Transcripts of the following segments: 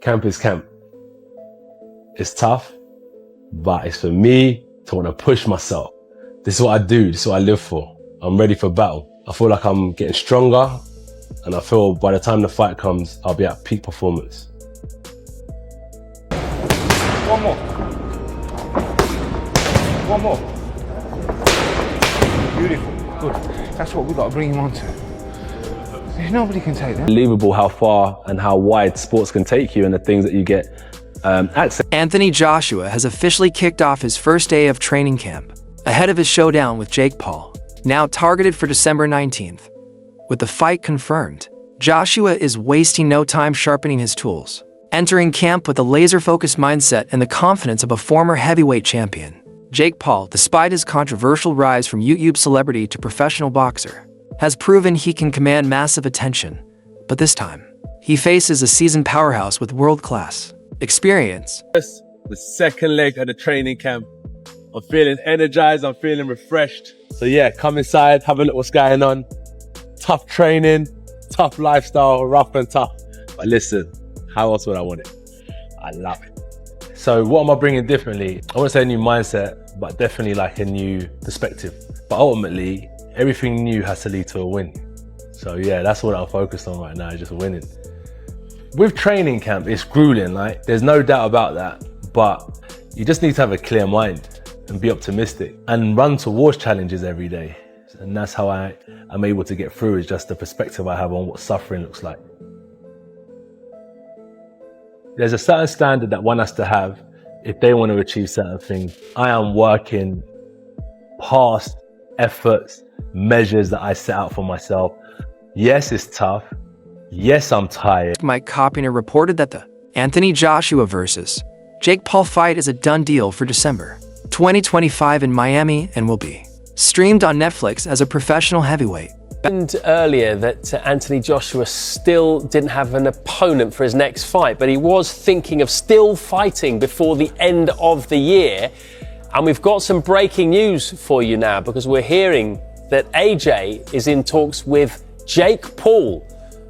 camp is camp. It's tough, but it's for me to want to push myself. This is what I do, this is what I live for. I'm ready for battle. I feel like I'm getting stronger, and I feel by the time the fight comes, I'll be at peak performance. One more. One more. Beautiful. Good. That's what we've got to bring him on to. Nobody can take that. Unbelievable how far and how wide sports can take you and the things that you get access. Anthony Joshua has officially kicked off his first day of training camp, ahead of his showdown with Jake Paul, now targeted for December 19th. With the fight confirmed, Joshua is wasting no time sharpening his tools, entering camp with a laser-focused mindset and the confidence of a former heavyweight champion. Jake Paul, despite his controversial rise from YouTube celebrity to professional boxer, has proven he can command massive attention. But this time, he faces a seasoned powerhouse with world-class experience. The second leg of the training camp. I'm feeling energized, I'm feeling refreshed. So yeah, come inside, have a look what's going on. Tough training, tough lifestyle, rough and tough. But listen, how else would I want it? I love it. So what am I bringing differently? I wouldn't say a new mindset, but definitely like a new perspective. But ultimately, everything new has to lead to a win. So yeah, that's what I'm focused on right now, just winning. With training camp, it's grueling, like there's no doubt about that, but you just need to have a clear mind and be optimistic and run towards challenges every day. And that's how I'm able to get through, is just the perspective I have on what suffering looks like. There's a certain standard that one has to have if they want to achieve certain things. I am working past efforts, measures that I set out for myself. Yes, it's tough. Yes, I'm tired. Mike Coppinger reported that the Anthony Joshua versus Jake Paul fight is a done deal for December 2025 in Miami and will be streamed on Netflix as a professional heavyweight. And earlier that Anthony Joshua still didn't have an opponent for his next fight, but he was thinking of still fighting before the end of the year. And we've got some breaking news for you now, because we're hearing that AJ is in talks with Jake Paul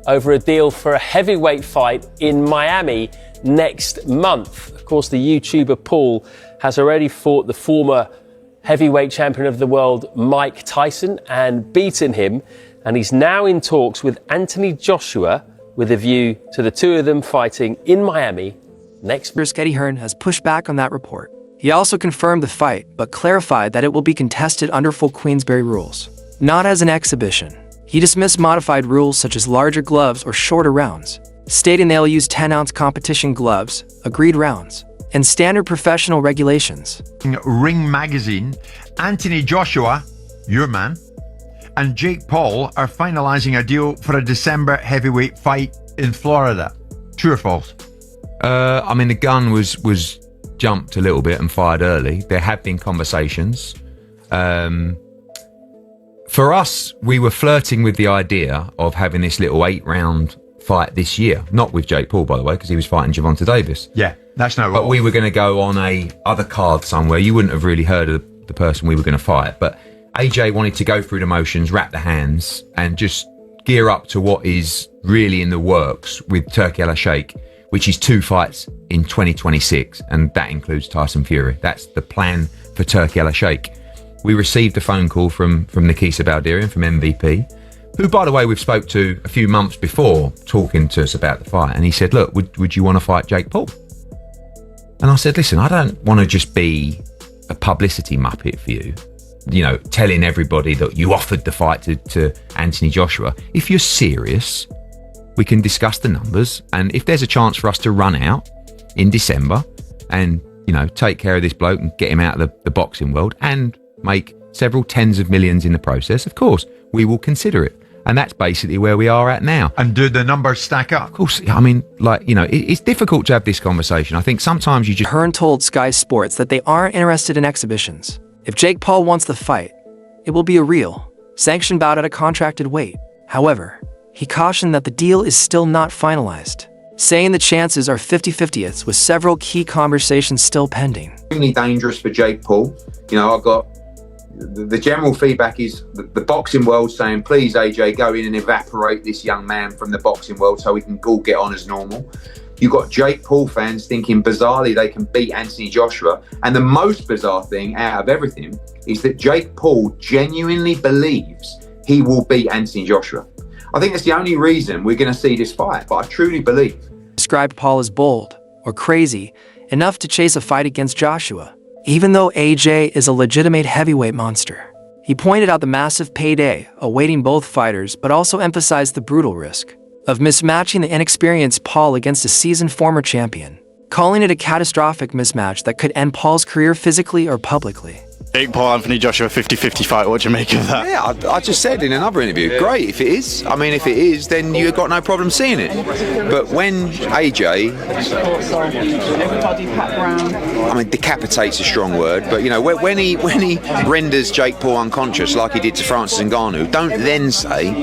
over a deal for a heavyweight fight in Miami next month. Of course, the YouTuber Paul has already fought the former heavyweight champion of the world, Mike Tyson, and beaten him. And he's now in talks with Anthony Joshua with a view to the two of them fighting in Miami next month. Eddie Hearn has pushed back on that report. He also confirmed the fight, but clarified that it will be contested under full Queensberry rules, not as an exhibition. He dismissed modified rules such as larger gloves or shorter rounds, stating they'll use 10-ounce competition gloves, agreed rounds, and standard professional regulations. Ring Magazine, Anthony Joshua, your man, and Jake Paul are finalizing a deal for a December heavyweight fight in Florida. True or false? I mean, the gun was jumped a little bit and fired early. There have been conversations. For us, we were flirting with the idea of having this little 8-round fight this year. Not with Jake Paul, by the way, because he was fighting Gervonta Davis. Yeah, that's not. But we were going to go on a other card somewhere. You wouldn't have really heard of the person we were going to fight. But AJ wanted to go through the motions, wrap the hands, and just gear up to what is really in the works with Turki Al-Sheikh, which is 2 fights in 2026, and that includes Tyson Fury. That's the plan for Turki Al-Sheikh. We received a phone call from Nikisa Baldirian, from MVP, who, by the way, we've spoke to a few months before talking to us about the fight. And he said, look, would you want to fight Jake Paul? And I said, listen, I don't want to just be a publicity muppet for you, you know, telling everybody that you offered the fight to Anthony Joshua. If you're serious, we can discuss the numbers. And if there's a chance for us to run out in December and, you know, take care of this bloke and get him out of the boxing world and make several tens of millions in the process, of course, we will consider it. And that's basically where we are at now. And do the numbers stack up? Of course, I mean, like, you know, it's difficult to have this conversation. I think sometimes you just... Hearn told Sky Sports that they aren't interested in exhibitions. If Jake Paul wants the fight, it will be a real, sanctioned bout at a contracted weight. However, he cautioned that the deal is still not finalized, saying the chances are 50-50 with several key conversations still pending. Extremely dangerous for Jake Paul. You know, I've got the general feedback is the boxing world saying, please, AJ, go in and evaporate this young man from the boxing world so we can all get on as normal. You've got Jake Paul fans thinking bizarrely they can beat Anthony Joshua. And the most bizarre thing out of everything is that Jake Paul genuinely believes he will beat Anthony Joshua. I think that's the only reason we're going to see this fight, but I truly believe. Described Paul as bold or crazy enough to chase a fight against Joshua, even though AJ is a legitimate heavyweight monster. He pointed out the massive payday awaiting both fighters, but also emphasized the brutal risk of mismatching the inexperienced Paul against a seasoned former champion, calling it a catastrophic mismatch that could end Paul's career physically or publicly. Jake Paul, Anthony Joshua, 50-50 fight. What do you make of that? Yeah, I just said in another interview, great if it is. I mean, if it is, then you've got no problem seeing it. But when AJ, I mean, decapitate's a strong word, but you know, when he renders Jake Paul unconscious like he did to Francis Ngannou, don't then say,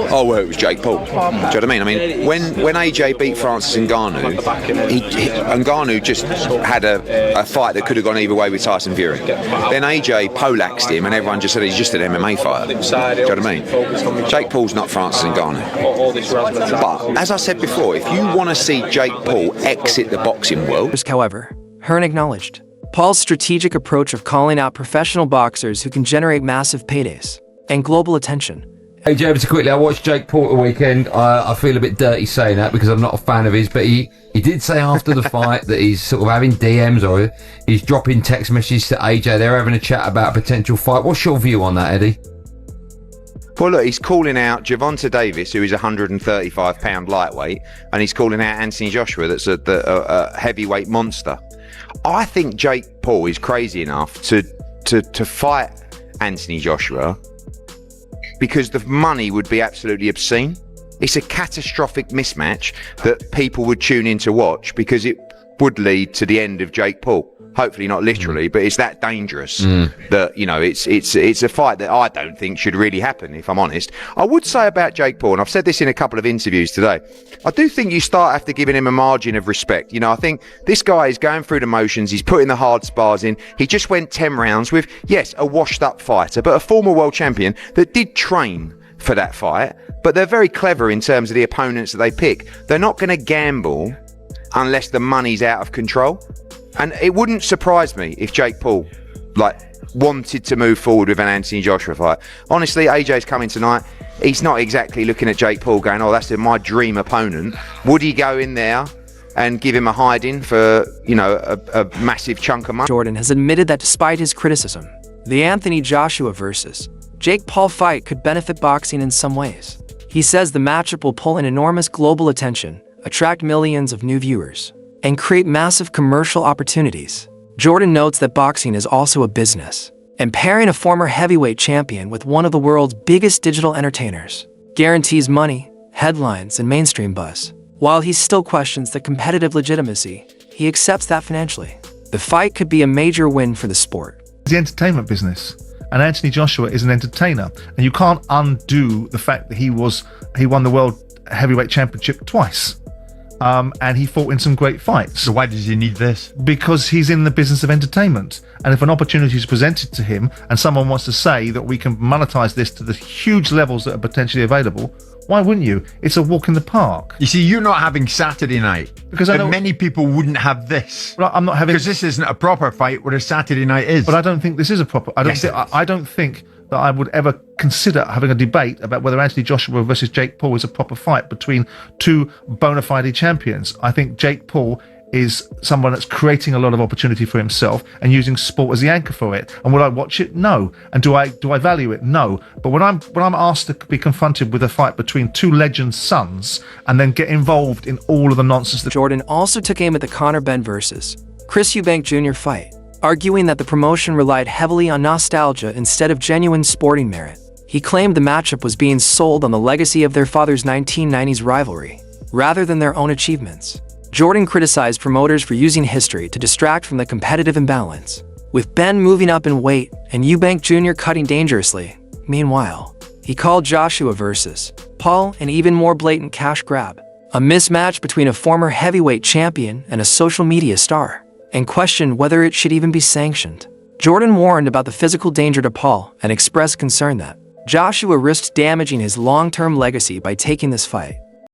oh well, it was Jake Paul. Do you know what I mean? I mean, when AJ beat Francis Ngannou, Ngannou just had a fight that could have gone either way with Tyson Fury. Then AJ poleaxed him and everyone just said he's just an MMA fighter. Do you know what I mean? Jake Paul's not Francis Ngannou. But as I said before, if you want to see Jake Paul exit the boxing world... However, Hearn acknowledged Paul's strategic approach of calling out professional boxers who can generate massive paydays and global attention. Hey, James, quickly, I watched Jake Paul the weekend. I feel a bit dirty saying that because I'm not a fan of his, but he did say after the fight that he's sort of having DMs or he's dropping text messages to AJ. They're having a chat about a potential fight. What's your view on that, Eddie? Well, look, he's calling out Gervonta Davis, who is a 135-pound lightweight, and he's calling out Anthony Joshua, that's a heavyweight monster. I think Jake Paul is crazy enough to fight Anthony Joshua because the money would be absolutely obscene. It's a catastrophic mismatch that people would tune in to watch because it would lead to the end of Jake Paul. Hopefully not literally, but it's that dangerous that, you know, it's a fight that I don't think should really happen, if I'm honest. I would say about Jake Paul, and I've said this in a couple of interviews today, I do think you start after giving him a margin of respect. You know, I think this guy is going through the motions, he's putting the hard spars in, he just went 10 rounds with, yes, a washed up fighter, but a former world champion that did train for that fight, but they're very clever in terms of the opponents that they pick. They're not going to gamble unless the money's out of control. And it wouldn't surprise me if Jake Paul, wanted to move forward with an Anthony Joshua fight. Honestly, AJ's coming tonight. He's not exactly looking at Jake Paul going, oh, that's my dream opponent. Would he go in there and give him a hiding for, you know, a massive chunk of money? Jordan has admitted that despite his criticism, the Anthony Joshua versus Jake Paul fight could benefit boxing in some ways. He says the matchup will pull in enormous global attention, attract millions of new viewers, and create massive commercial opportunities. Jordan notes that boxing is also a business, and pairing a former heavyweight champion with one of the world's biggest digital entertainers guarantees money, headlines, and mainstream buzz. While he still questions the competitive legitimacy, he accepts that financially, the fight could be a major win for the sport. It's the entertainment business, and Anthony Joshua is an entertainer, and you can't undo the fact that he won the world heavyweight championship twice. And he fought in some great fights. So why does he need this? Because he's in the business of entertainment. And if an opportunity is presented to him and someone wants to say that we can monetize this to the huge levels that are potentially available, why wouldn't you? It's a walk in the park. You see, you're not having Saturday night. Because I know many people wouldn't have this. Well, I'm not having... Because this isn't a proper fight where a Saturday night is. But I don't think this is a proper... I don't think that I would ever consider having a debate about whether Anthony Joshua versus Jake Paul is a proper fight between two bona fide champions. I think Jake Paul is someone that's creating a lot of opportunity for himself and using sport as the anchor for it. And would I watch it? No. And do I value it? No. But when I'm asked to be confronted with a fight between two legends' sons and then get involved in all of the nonsense that... Jordan also took aim at the Conor Benn versus Chris Eubank Jr. fight, arguing that the promotion relied heavily on nostalgia instead of genuine sporting merit. He claimed the matchup was being sold on the legacy of their father's 1990s rivalry, rather than their own achievements. Jordan criticized promoters for using history to distract from the competitive imbalance, with Benn moving up in weight and Eubank Jr. cutting dangerously. Meanwhile, he called Joshua versus Paul an even more blatant cash grab, a mismatch between a former heavyweight champion and a social media star, and questioned whether it should even be sanctioned. Jordan warned about the physical danger to Paul and expressed concern that Joshua risked damaging his long-term legacy by taking this fight.